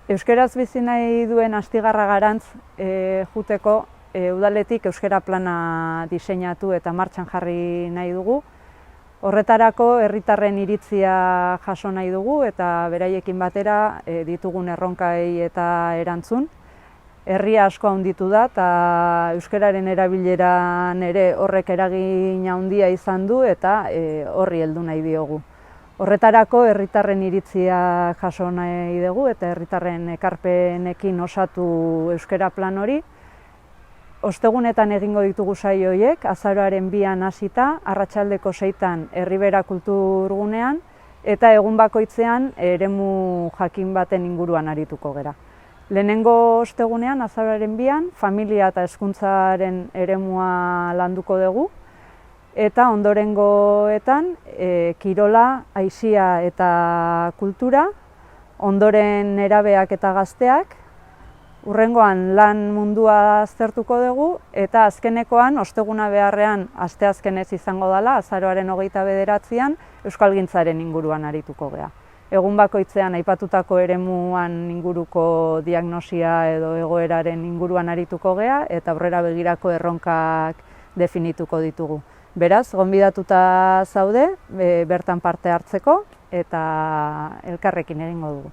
Euskeraz bizi nahi duen Astigarra Garantz juteko udaletik euskara plana diseinatu eta martxan jarri nahi dugu. Horretarako herritarren iritzia jaso nahi dugu eta beraiekin batera ditugun erronkei eta erantzun. Herria asko handitu da eta euskararen erabileran ere horrek eragin handia izan du eta horri heldu nahi diogu. Horretarako herritarren iritzia jaso nahi dugu eta herritarren ekarpenekin osatu euskara plan hori. Ostegunetan egingo ditugu saio horiek, azaroaren 2an hasita, arratsaldeko 6tan Erribera kulturgunean eta egun bakoitzean eremu jakin baten inguruan arituko gera. Lehenengo ostegunean, azaroaren 2an, familia eta hezkuntzaren eremua landuko dugu, eta ondorengoetan kirola, aisia eta kultura, ondoren nerabeak eta gazteak, hurrengoan lan mundua aztertuko dugu, eta azkenekoan, osteguna beharrean, asteazkenez izango dela, azaroaren 29an, euskalgintzaren inguruan arituko gea. Egun bakoitzean aipatutako eremuan inguruko diagnosia edo egoeraren inguruan arituko gea, eta aurrera begirako erronkak definituko ditugu. Beraz, gonbidatuta zaude, bertan parte hartzeko eta elkarrekin egingo dugu.